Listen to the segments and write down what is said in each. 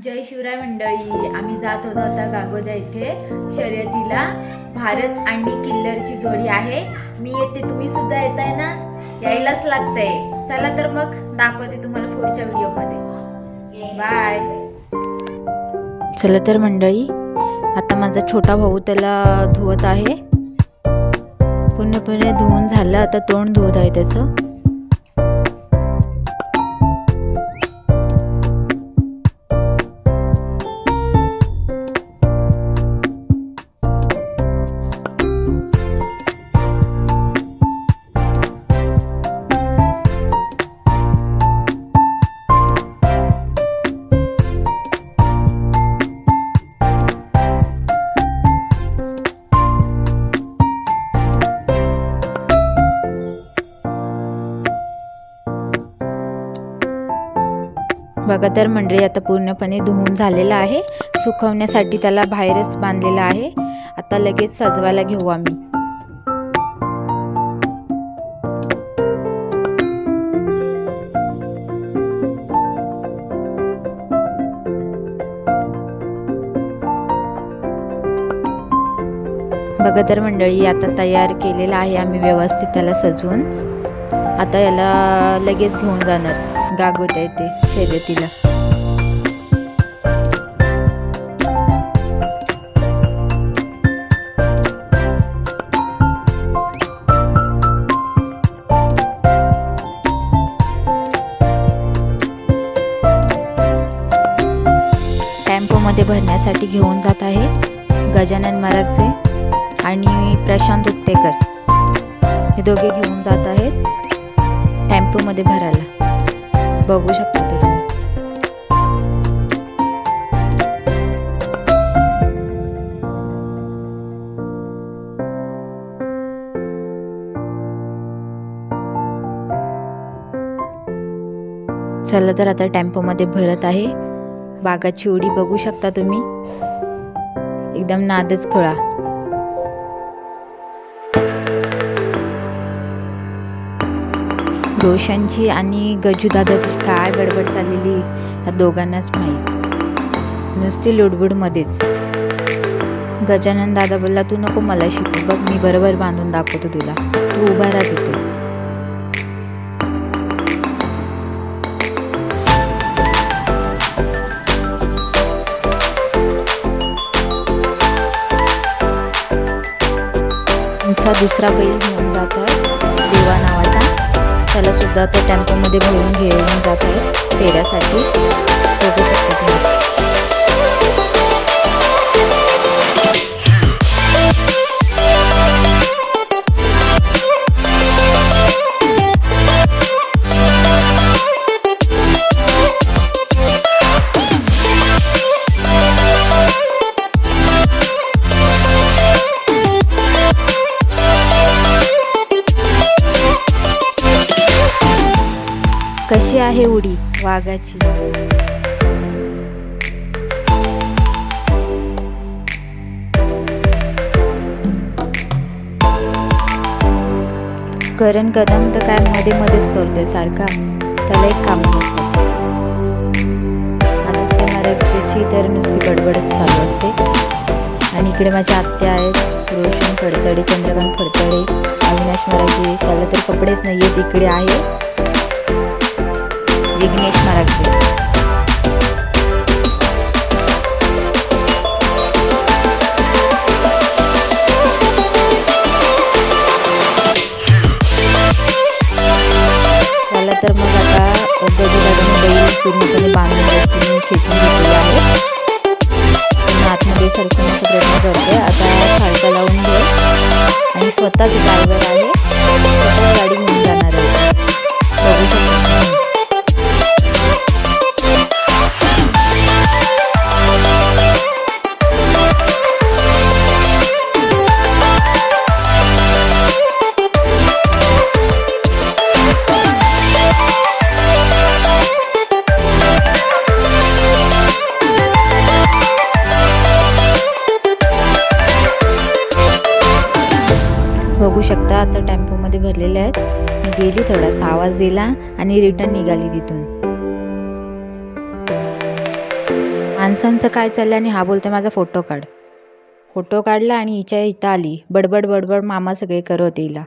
जय शिवराय मंडळी, आम्ही जात होतो आता गागोदा इथे शर्यतीला. भारत आणि किल्लरची जोडी आहे. मी येते, तुम्ही सुद्धा येताय ना? यायलाच लागतंय. चला तर मग दाखवते तुम्हाला पुढच्या व्हिडिओमध्ये. बाय. चला तर मंडळी, आता माझा छोटा भाऊ त्याला धुवत आहे. पूर्णपणे धुवून झालं, आता तोंड धुवत आहे त्याचं. बघा तर मंडळी, आता पूर्णपणे धुवून झालेला आहे. सुकवण्यासाठी त्याला बाहेरच बांधलेला आहे. आता लगेच सजवायला घेऊ आम्ही. बघा तर मंडळी, आता तयार केलेला आहे आम्ही व्यवस्थित त्याला सजवून. आता याला लगेच घेऊन जाणार गागोदा येते शर्यतीला. टेम्पोमध्ये भरण्यासाठी घेऊन जात आहे गजानन महाराजचे आणि प्रशांत उत्तेकर, हे दोघे घेऊन जात आहेत टेम्पोमध्ये भरायला. बघू शकता तुम्ही. चला तर आता टेम्पोमध्ये भरत आहे. बागाची उडी बघू शकता तुम्ही, एकदम नादच खळा. रोशनची आणि गजूदादाची काय बडबड चाललेली या दोघांनाच माहीत. नुसती लुडबुडमध्येच. गजानन दादा बोलला, तू नको मला शिकू, बघ मी बरोबर बांधून दाखवतो तुला, तू उभा राहा तिथेच. त्यांचा दुसरा बैल घेऊन जात आहे देवा नावाचा. त्याला सुद्धा तो टेम्पोमध्ये भरून घेऊन जात आहे फेऱ्यासाठी. बघू शकता तुम्ही. कशी आहे उडी वाघाची. करण कदम तर काय मध्ये मध्येच करतोय सारखा, त्याला एक काम नसतं. आदित्य महाराजची तर नुसती बडबडच चालू असते. आणि इकडे माझ्या आत्या आहेत, रोशन फडतडे, चंद्रकांत फडतडे, अविनाश महाराज, त्याला तर कपडेच नाही आहेत. इकडे आहे विघ्नेश महाराज. त्याला तर मग आता गजूदादाने बैल पूर्णपणे बांधून द्यायचं खेचून घेतलेलं आहे. आतमध्ये सरकवण्याचा प्रयत्न करतोय. आता फाळका लावून घे आणि स्वतःच ड्रायव्हर आहे, स्वतःच गाडी घेऊन जाणार आहे. बघू शकतो. बघू शकता आता टेम्पोमध्ये भरलेले आहेत. गेली, थोडासा आवाज दिला आणि रिटर्न निघाली तिथून. माणसांचं काय चाललं आणि हा बोलतो माझा फोटो काढ. फोटो काढला आणि हिच्या इथं आली बडबड बडबड. मामा सगळे करत होते हिला.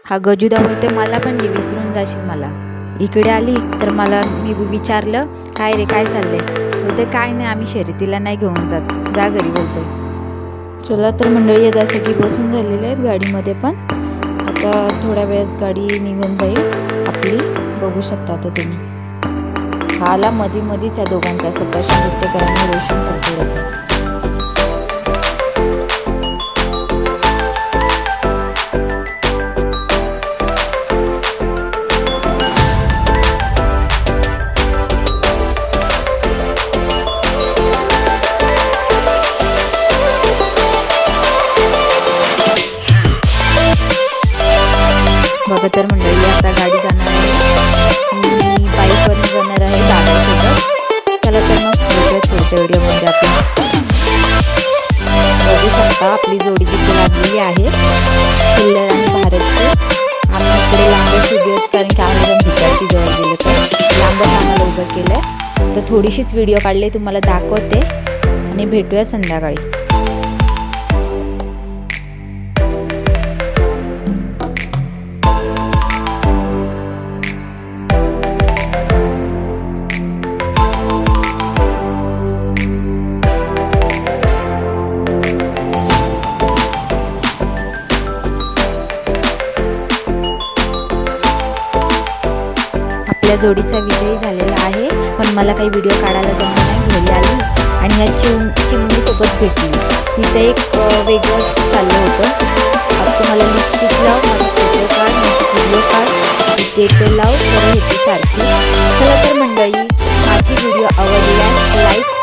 हा गजूदा बोलते मला पण घे, विसरून जाशील मला. इकडे आली तर मला मी विचारलं काय रे काय चाललंय. बोलते काय नाही, आम्ही शर्यतीला नाही घेऊन जात, जा घरी बोलतोय. चला तर मंडळी आता सगळी बसून झालेली आहेत गाडीमध्ये. पण आता थोड्या वेळात गाडी निघून जाईल आपली. बघू शकता आता तुम्ही. हा आला मधीच या दोघांचा सकाळची नृत्य करायला रोशन करतो होता. बघा तर मंडळी आता गाडी जाणार आहे. मी बाईकवरून जाणार आहे दादासोबत. चला तर मग पुढच्या व्हिडिओमध्ये आपण बघू शकता आपली जोडी किती लागलेली आहे किल्लर आणि भारतची. आम्ही इकडे लांबच उभी आहेत कारण की आम्ही जण भिकारची जवळ गेलो तर लांबच आम्हाला उभं केलं आहे. तर थोडीशीच व्हिडिओ काढले तुम्हाला दाखवते आणि भेटूया संध्याकाळी. आपल्या जोडीचा विजयी झालेला आहे. पण मला काही व्हिडिओ काढायला जमलं नाही. घरी आली आणि या चिमणीसोबत भेटली. तिचं एक वेगळंच चाललं होतं. आता तुम्हाला लिपस्टिक लाव, माझा फोटो काढ, माझी व्हिडिओ काढ, इथे तो लाव, तर येते सारखी. चला तर मंडळी, माझी व्हिडिओ आवडल्यास लाईक